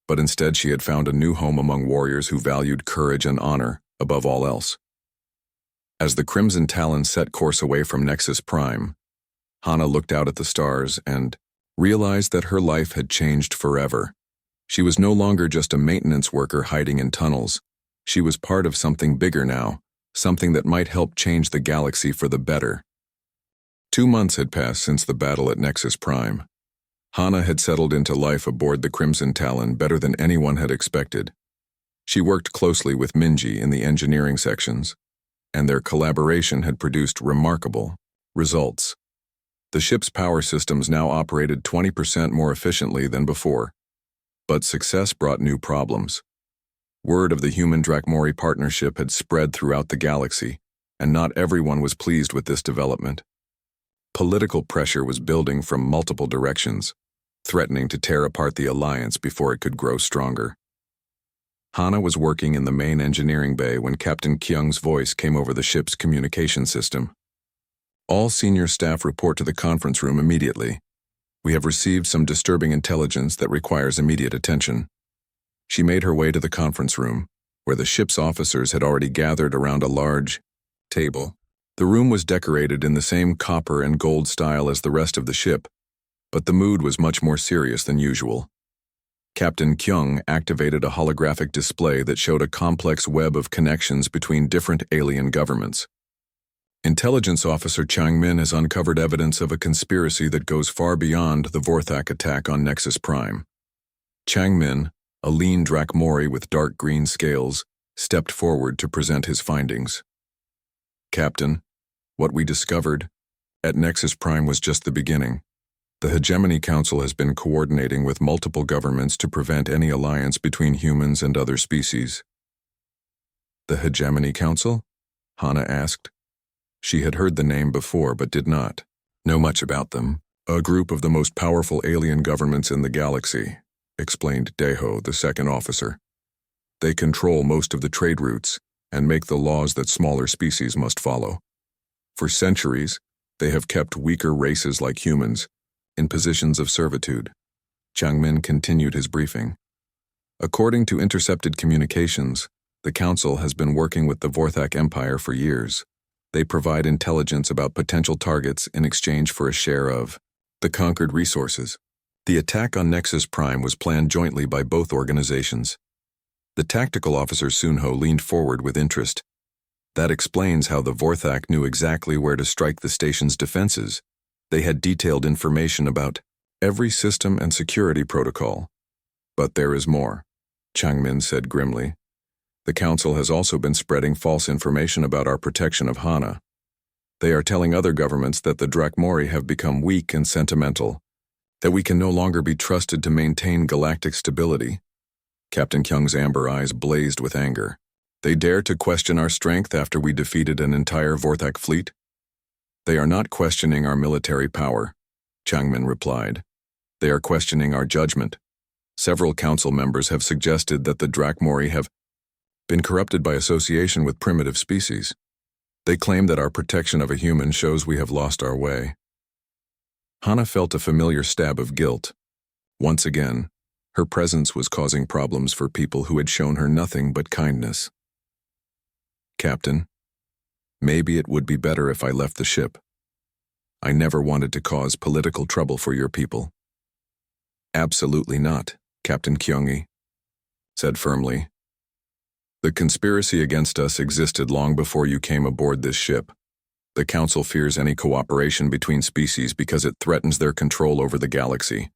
but instead she had found a new home among warriors who valued courage and honor above all else. As the Crimson Talon set course away from Nexus Prime, Hana looked out at the stars and realized that her life had changed forever. She was no longer just a maintenance worker hiding in tunnels. She was part of something bigger now, something that might help change the galaxy for the better. 2 months had passed since the battle at Nexus Prime. Hana had settled into life aboard the Crimson Talon better than anyone had expected. She worked closely with Minji in the engineering sections, and their collaboration had produced remarkable results. The ship's power systems now operated 20% more efficiently than before. But success brought new problems. Word of the human-Drakmori partnership had spread throughout the galaxy, and not everyone was pleased with this development. Political pressure was building from multiple directions, threatening to tear apart the alliance before it could grow stronger. Hana was working in the main engineering bay when Captain Kyung's voice came over the ship's communication system. "All senior staff report to the conference room immediately. We have received some disturbing intelligence that requires immediate attention." She made her way to the conference room, where the ship's officers had already gathered around a large table. The room was decorated in the same copper and gold style as the rest of the ship, but the mood was much more serious than usual. Captain Kyung activated a holographic display that showed a complex web of connections between different alien governments. "Intelligence Officer Changmin has uncovered evidence of a conspiracy that goes far beyond the Vorthak attack on Nexus Prime." Changmin, a lean Drakmori with dark green scales, stepped forward to present his findings. "Captain, what we discovered at Nexus Prime was just the beginning. The Hegemony Council has been coordinating with multiple governments to prevent any alliance between humans and other species." "The Hegemony Council?" Hana asked. She had heard the name before but did not know much about them. "A group of the most powerful alien governments in the galaxy. explained Deho, the second officer. They control most of the trade routes and make the laws that smaller species must follow. For centuries, they have kept weaker races like humans in positions of servitude. Changmin continued his briefing. According to intercepted communications, the Council has been working with the Vorthak Empire for years. They provide intelligence about potential targets in exchange for a share of the conquered resources. The attack on Nexus Prime was planned jointly by both organizations. The tactical officer Sunho leaned forward with interest. That explains how the Vorthak knew exactly where to strike the station's defenses. They had detailed information about every system and security protocol. But there is more, Changmin said grimly. The Council has also been spreading false information about our protection of Hana. They are telling other governments that the Drakmori have become weak and sentimental, that we can no longer be trusted to maintain galactic stability. Captain Kyung's amber eyes blazed with anger. They dare to question our strength after we defeated an entire Vorthak fleet? They are not questioning our military power, Changmin replied. They are questioning our judgment. Several council members have suggested that the Drakmori have been corrupted by association with primitive species. They claim that our protection of a human shows we have lost our way. Hana felt a familiar stab of guilt. Once again, her presence was causing problems for people who had shown her nothing but kindness. Captain, maybe it would be better if I left the ship. I never wanted to cause political trouble for your people. Absolutely not, Captain Kyungi said firmly. The conspiracy against us existed long before you came aboard this ship. The Council fears any cooperation between species because it threatens their control over the galaxy.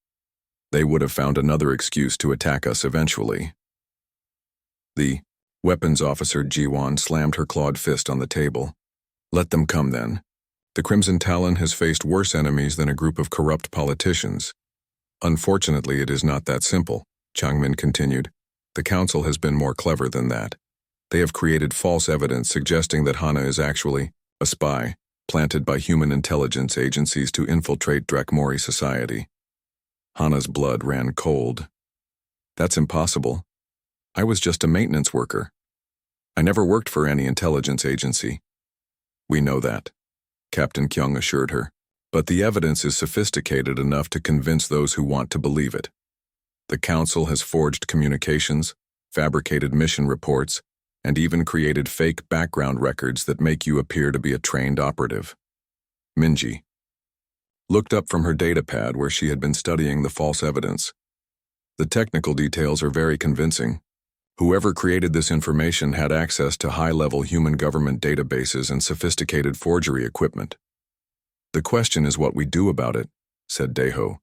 They would have found another excuse to attack us eventually. The weapons officer Jiwon slammed her clawed fist on the table. Let them come then. The Crimson Talon has faced worse enemies than a group of corrupt politicians. Unfortunately, it is not that simple, Changmin continued. The Council has been more clever than that. They have created false evidence suggesting that Hana is actually a spy, planted by human intelligence agencies to infiltrate Drakmori society. Hana's blood ran cold. That's impossible. I was just a maintenance worker. I never worked for any intelligence agency. We know that, Captain Kyung assured her. But the evidence is sophisticated enough to convince those who want to believe it. The Council has forged communications, fabricated mission reports, and even created fake background records that make you appear to be a trained operative. Minji looked up from her datapad where she had been studying the false evidence. The technical details are very convincing. Whoever created this information had access to high-level human government databases and sophisticated forgery equipment. The question is what we do about it, said Deho.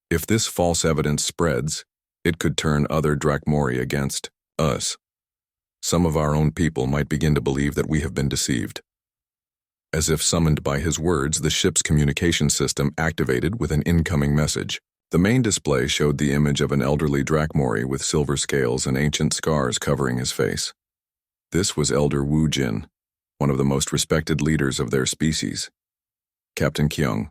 If this false evidence spreads, it could turn other Drakmori against us. Some of our own people might begin to believe that we have been deceived. As if summoned by his words, the ship's communication system activated with an incoming message. The main display showed the image of an elderly Drakmori with silver scales and ancient scars covering his face. This was Elder Wu Jin, one of the most respected leaders of their species. Captain Kyung,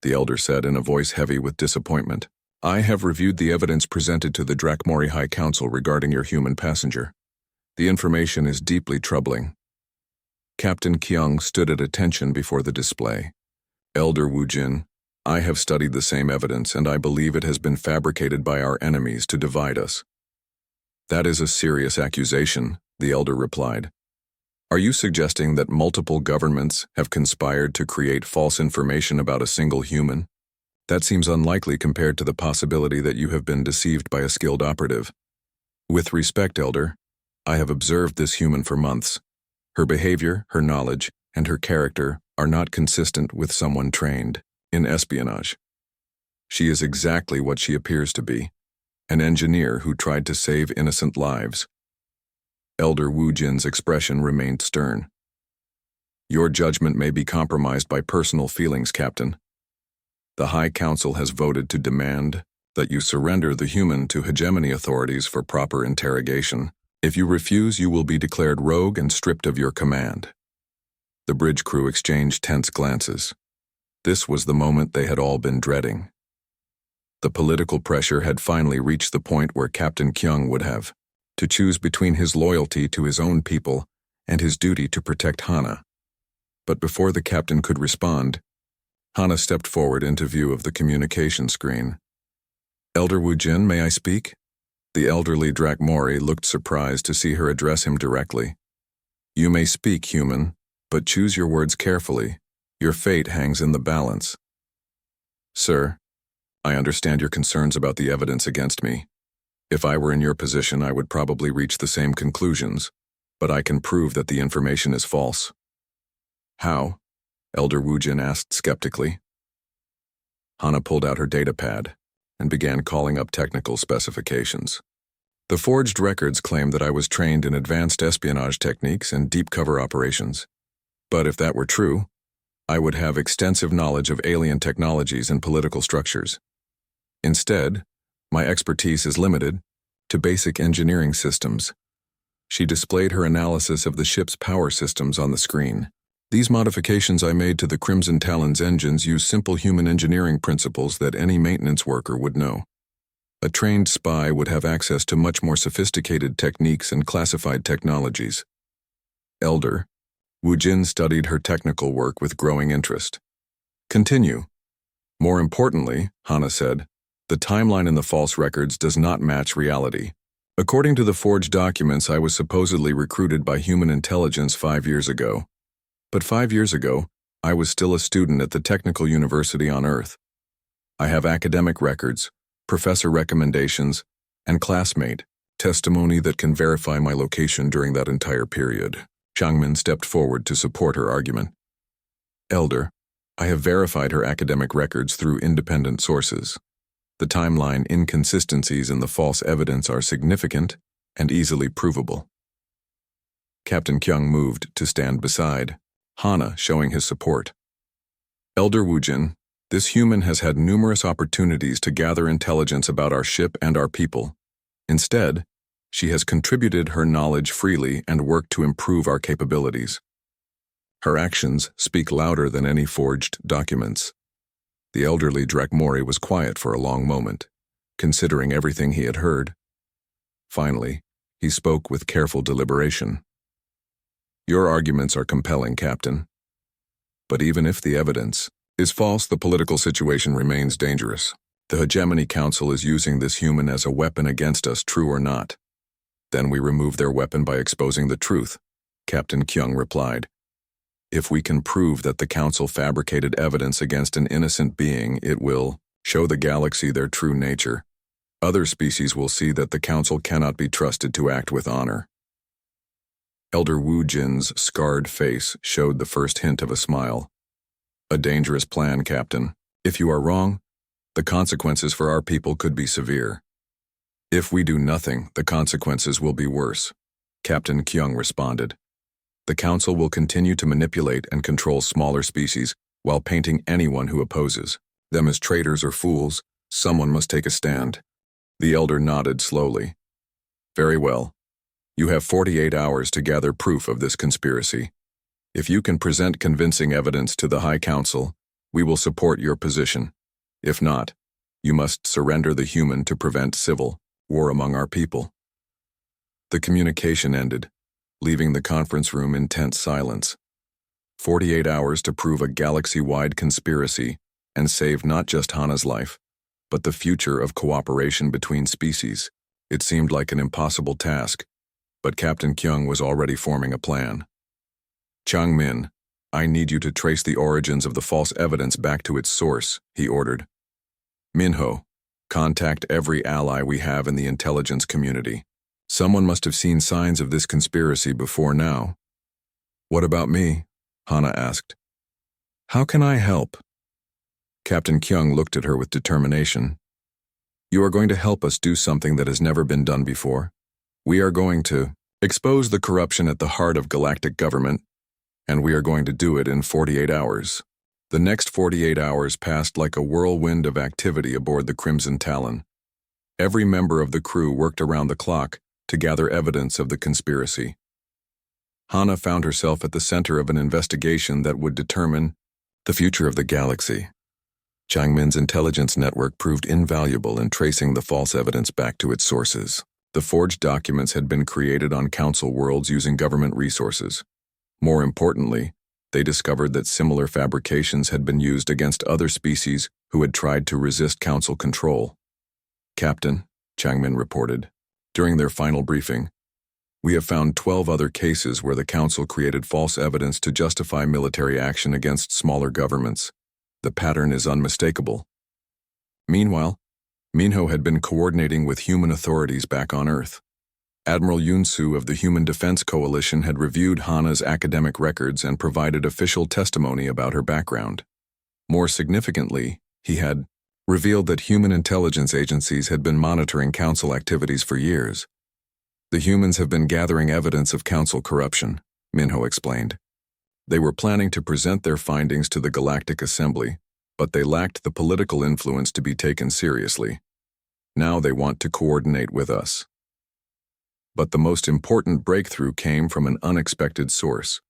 the elder said in a voice heavy with disappointment, I have reviewed the evidence presented to the Drakmori High Council regarding your human passenger. The information is deeply troubling. Captain Kyung stood at attention before the display. Elder Wu Jin, I have studied the same evidence and I believe it has been fabricated by our enemies to divide us. That is a serious accusation, the elder replied. Are you suggesting that multiple governments have conspired to create false information about a single human? That seems unlikely compared to the possibility that you have been deceived by a skilled operative. With respect, Elder, I have observed this human for months. Her behavior, her knowledge, and her character are not consistent with someone trained in espionage. She is exactly what she appears to be, an engineer who tried to save innocent lives. Elder Wu Jin's expression remained stern. Your judgment may be compromised by personal feelings, Captain. The High Council has voted to demand that you surrender the human to hegemony authorities for proper interrogation. If you refuse, you will be declared rogue and stripped of your command. The bridge crew exchanged tense glances. This was the moment they had all been dreading. The political pressure had finally reached the point where Captain Kyung would have to choose between his loyalty to his own people and his duty to protect Hana. But before the captain could respond, Hana stepped forward into view of the communication screen. "Elder Wu Jin, may I speak?" The elderly Drakmori looked surprised to see her address him directly. "You may speak, human, but choose your words carefully. Your fate hangs in the balance." "Sir, I understand your concerns about the evidence against me. If I were in your position, I would probably reach the same conclusions, but I can prove that the information is false." "How?" Elder Wu Jin asked skeptically. Hana pulled out her datapad and began calling up technical specifications. "The forged records claim that I was trained in advanced espionage techniques and deep cover operations. But if that were true, I would have extensive knowledge of alien technologies and political structures. Instead, my expertise is limited to basic engineering systems." She displayed her analysis of the ship's power systems on the screen. "These modifications I made to the Crimson Talon's engines use simple human engineering principles that any maintenance worker would know. A trained spy would have access to much more sophisticated techniques and classified technologies." Elder Wu Jin studied her technical work with growing interest. "Continue." "More importantly," Hana said, "the timeline in the false records does not match reality. According to the forged documents, I was supposedly recruited by human intelligence 5 years ago. But 5 years ago, I was still a student at the Technical University on Earth. I have academic records, professor recommendations, and classmate testimony that can verify my location during that entire period." Changmin stepped forward to support her argument. "Elder, I have verified her academic records through independent sources. The timeline inconsistencies in the false evidence are significant and easily provable." Captain Kyung moved to stand beside Hana, showing his support. "Elder Wu Jin, this human has had numerous opportunities to gather intelligence about our ship and our people. Instead, she has contributed her knowledge freely and worked to improve our capabilities. Her actions speak louder than any forged documents." The elderly Drakmori was quiet for a long moment, considering everything he had heard. Finally, he spoke with careful deliberation. "Your arguments are compelling, Captain. But even if the evidence is false, the political situation remains dangerous. The Hegemony Council is using this human as a weapon against us, true or not. Then we remove their weapon by exposing the truth," Captain Kyung replied. "If we can prove that the Council fabricated evidence against an innocent being, it will show the galaxy their true nature. Other species will see that the Council cannot be trusted to act with honor." Elder Wu Jin's scarred face showed the first hint of a smile. "A dangerous plan, Captain. If you are wrong, the consequences for our people could be severe. If we do nothing, the consequences will be worse," Captain Kyung responded. "The Council will continue to manipulate and control smaller species while painting anyone who opposes them as traitors or fools. Someone must take a stand." The elder nodded slowly. "Very well. You have 48 hours to gather proof of this conspiracy. If you can present convincing evidence to the High Council, we will support your position. If not, you must surrender the human to prevent civil war among our people." The communication ended, leaving the conference room in tense silence. 48 hours to prove a galaxy-wide conspiracy and save not just Hana's life, but the future of cooperation between species. It seemed like an impossible task, but Captain Kyung was already forming a plan. "Changmin, I need you to trace the origins of the false evidence back to its source," he ordered. "Minho, contact every ally we have in the intelligence community. Someone must have seen signs of this conspiracy before now." "What about me?" Hana asked. "How can I help?" Captain Kyung looked at her with determination. "You are going to help us do something that has never been done before. We are going to expose the corruption at the heart of galactic government, and we are going to do it in 48 hours. The next 48 hours passed like a whirlwind of activity aboard the Crimson Talon. Every member of the crew worked around the clock to gather evidence of the conspiracy. Hana found herself at the center of an investigation that would determine the future of the galaxy. Changmin's intelligence network proved invaluable in tracing the false evidence back to its sources. The forged documents had been created on Council worlds using government resources. More importantly, they discovered that similar fabrications had been used against other species who had tried to resist Council control. "Captain," Changmin reported, during their final briefing, "we have found 12 other cases where the Council created false evidence to justify military action against smaller governments. The pattern is unmistakable." Meanwhile, Minho had been coordinating with human authorities back on Earth. Admiral Yunsu of the Human Defense Coalition had reviewed Hana's academic records and provided official testimony about her background. More significantly, he had revealed that human intelligence agencies had been monitoring Council activities for years. "The humans have been gathering evidence of Council corruption," Minho explained. "They were planning to present their findings to the Galactic Assembly, but they lacked the political influence to be taken seriously. Now they want to coordinate with us." But the most important breakthrough came from an unexpected source.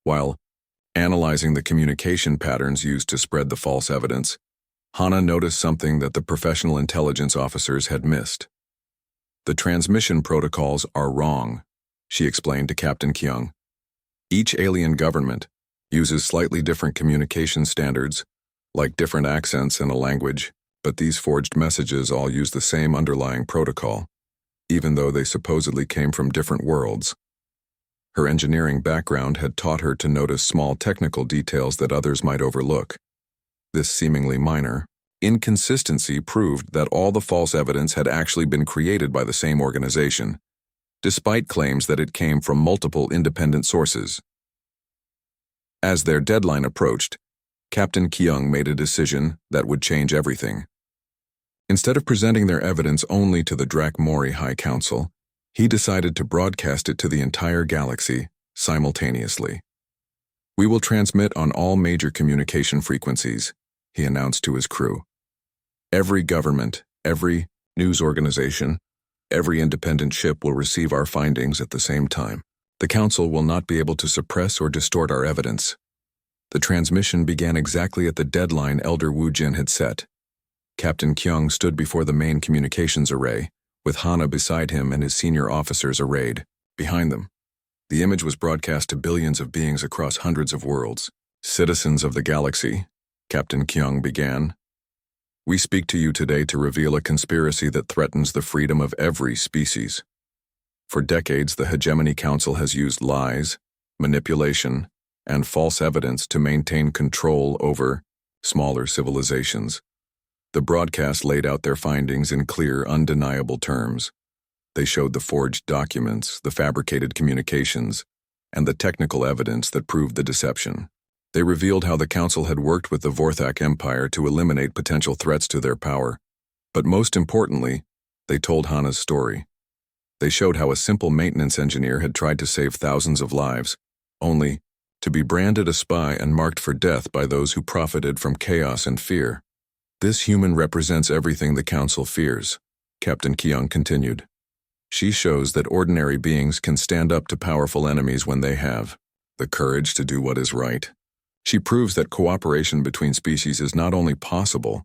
While analyzing the communication patterns used to spread the false evidence, Hana noticed something that the professional intelligence officers had missed. "The transmission protocols are wrong," she explained to Captain Kyung. "Each alien government uses slightly different communication standards, like different accents in a language, but these forged messages all use the same underlying protocol, even though they supposedly came from different worlds." Her engineering background had taught her to notice small technical details that others might overlook. This seemingly minor inconsistency proved that all the false evidence had actually been created by the same organization, despite claims that it came from multiple independent sources. As their deadline approached, Captain Kyung made a decision that would change everything. Instead of presenting their evidence only to the Drakmori High Council, he decided to broadcast it to the entire galaxy simultaneously. "We will transmit on all major communication frequencies," he announced to his crew. "Every government, every news organization, every independent ship will receive our findings at the same time. The Council will not be able to suppress or distort our evidence." The transmission began exactly at the deadline Elder Wu Jin had set. Captain Kyung stood before the main communications array, with Hana beside him and his senior officers arrayed behind them. The image was broadcast to billions of beings across hundreds of worlds. "Citizens of the galaxy," Captain Kyung began, "we speak to you today to reveal a conspiracy that threatens the freedom of every species. For decades, the Hegemony Council has used lies, manipulation, and false evidence to maintain control over smaller civilizations. The broadcast laid out their findings in clear, undeniable terms. They showed the forged documents, the fabricated communications, and the technical evidence that proved the deception. They revealed how the Council had worked with the Vorthak Empire to eliminate potential threats to their power. But most importantly, they told Hana's story. They showed how a simple maintenance engineer had tried to save thousands of lives, only to be branded a spy and marked for death by those who profited from chaos and fear. "This human represents everything the Council fears," Captain Kyung continued. "She shows that ordinary beings can stand up to powerful enemies when they have the courage to do what is right. She proves that cooperation between species is not only possible,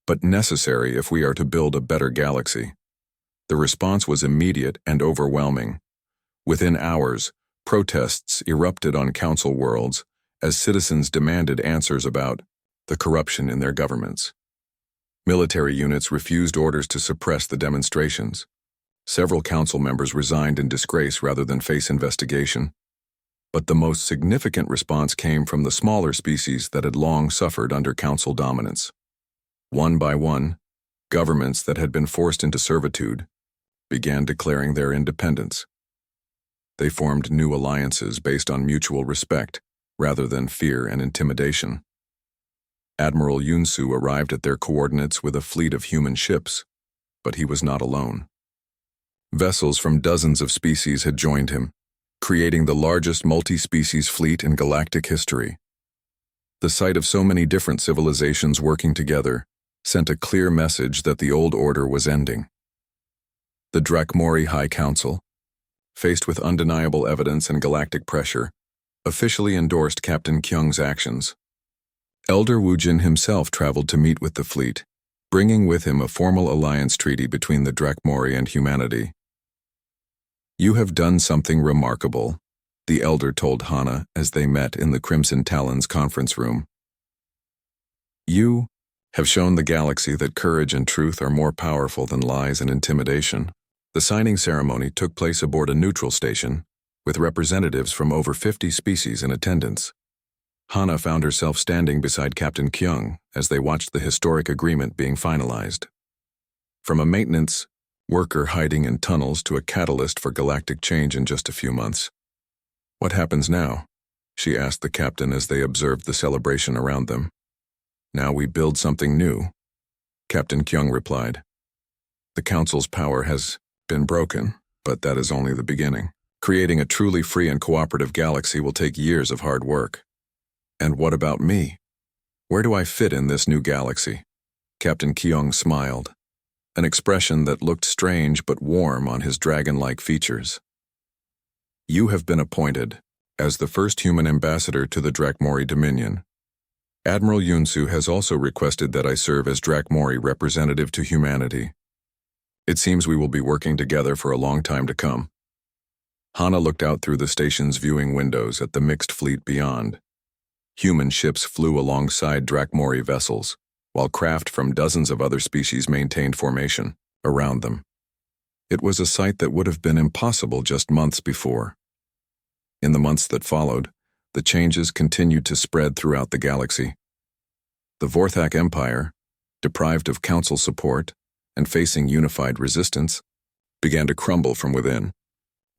but necessary if we are to build a better galaxy." The response was immediate and overwhelming. Within hours, protests erupted on Council worlds as citizens demanded answers about the corruption in their governments. Military units refused orders to suppress the demonstrations. Several Council members resigned in disgrace rather than face investigation. But the most significant response came from the smaller species that had long suffered under Council dominance. One by one, governments that had been forced into servitude began declaring their independence. They formed new alliances based on mutual respect rather than fear and intimidation. Admiral Yunsu arrived at their coordinates with a fleet of human ships, but he was not alone. Vessels from dozens of species had joined him, creating the largest multi-species fleet in galactic history. The sight of so many different civilizations working together sent a clear message that the old order was ending. The Drakmori High Council, faced with undeniable evidence and galactic pressure, officially endorsed Captain Kyung's actions. Elder Wujin himself traveled to meet with the fleet, bringing with him a formal alliance treaty between the Drakmori and humanity. "You have done something remarkable," the Elder told Hana as they met in the Crimson Talon's conference room. "You have shown the galaxy that courage and truth are more powerful than lies and intimidation." The signing ceremony took place aboard a neutral station, with representatives from over 50 species in attendance. Hana found herself standing beside Captain Kyung as they watched the historic agreement being finalized. From a maintenance worker hiding in tunnels to a catalyst for galactic change in just a few months. "What happens now?" she asked the captain as they observed the celebration around them. "Now we build something new," Captain Kyung replied. "The Council's power has been broken, but that is only the beginning. Creating a truly free and cooperative galaxy will take years of hard work." "And what about me? Where do I fit in this new galaxy?" Captain Kyung smiled, an expression that looked strange but warm on his dragon-like features. "You have been appointed as the first human ambassador to the Drakmori Dominion. Admiral Yunsu has also requested that I serve as Drakmori representative to humanity. It seems we will be working together for a long time to come." Hana looked out through the station's viewing windows at the mixed fleet beyond. Human ships flew alongside Drakmori vessels, while craft from dozens of other species maintained formation around them. It was a sight that would have been impossible just months before. In the months that followed, the changes continued to spread throughout the galaxy. The Vorthak Empire, deprived of council support and facing unified resistance, began to crumble from within.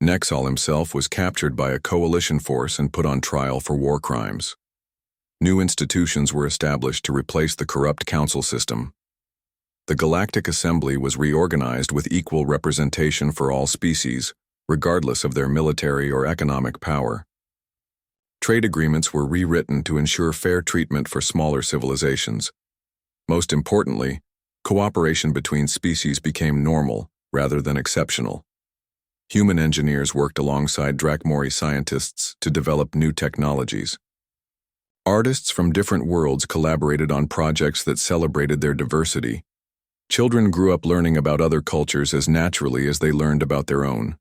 Nexal himself was captured by a coalition force and put on trial for war crimes. New institutions were established to replace the corrupt council system. The Galactic Assembly was reorganized with equal representation for all species, regardless of their military or economic power. Trade agreements were rewritten to ensure fair treatment for smaller civilizations. Most importantly, cooperation between species became normal rather than exceptional. Human engineers worked alongside Drakmori scientists to develop new technologies. Artists from different worlds collaborated on projects that celebrated their diversity. Children grew up learning about other cultures as naturally as they learned about their own.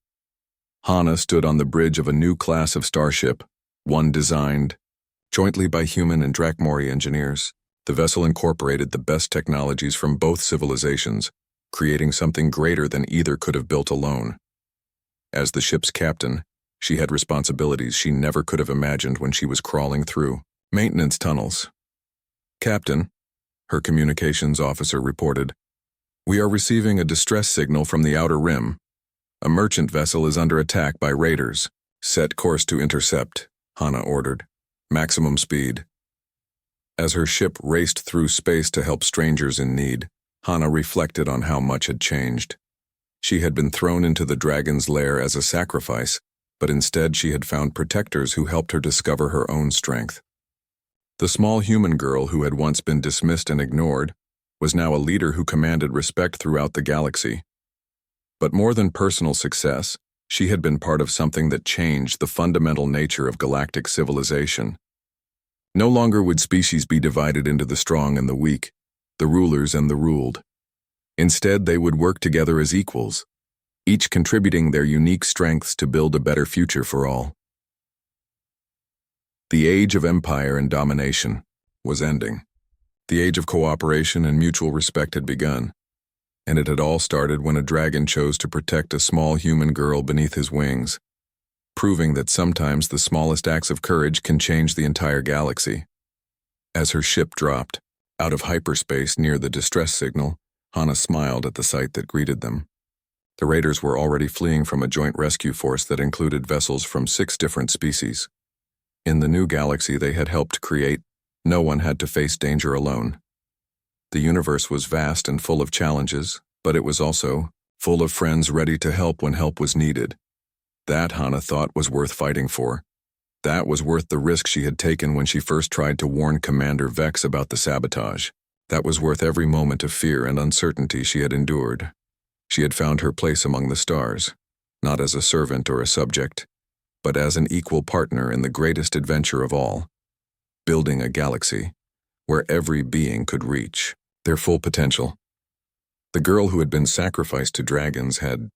Hana stood on the bridge of a new class of starship, one designed jointly by human and Drakmori engineers. The vessel incorporated the best technologies from both civilizations, creating something greater than either could have built alone. As the ship's captain, she had responsibilities she never could have imagined when she was crawling through maintenance tunnels. "Captain," her communications officer reported, "we are receiving a distress signal from the outer rim. A merchant vessel is under attack by raiders." "Set course to intercept," Hana ordered. "Maximum speed." As her ship raced through space to help strangers in need, Hana reflected on how much had changed. She had been thrown into the dragon's lair as a sacrifice, but instead she had found protectors who helped her discover her own strength. The small human girl who had once been dismissed and ignored was now a leader who commanded respect throughout the galaxy. But more than personal success, she had been part of something that changed the fundamental nature of galactic civilization. No longer would species be divided into the strong and the weak, the rulers and the ruled. Instead, they would work together as equals, each contributing their unique strengths to build a better future for all. The age of empire and domination was ending. The age of cooperation and mutual respect had begun, and it had all started when a dragon chose to protect a small human girl beneath his wings, proving that sometimes the smallest acts of courage can change the entire galaxy. As her ship dropped out of hyperspace near the distress signal, Hana smiled at the sight that greeted them. The raiders were already fleeing from a joint rescue force that included vessels from 6 different species. In the new galaxy they had helped create, no one had to face danger alone. The universe was vast and full of challenges, but it was also full of friends ready to help when help was needed. That, Hana thought, was worth fighting for. That was worth the risk she had taken when she first tried to warn Commander Vex about the sabotage. That was worth every moment of fear and uncertainty she had endured. She had found her place among the stars, not as a servant or a subject, but as an equal partner in the greatest adventure of all, building a galaxy where every being could reach their full potential. The girl who had been sacrificed to dragons had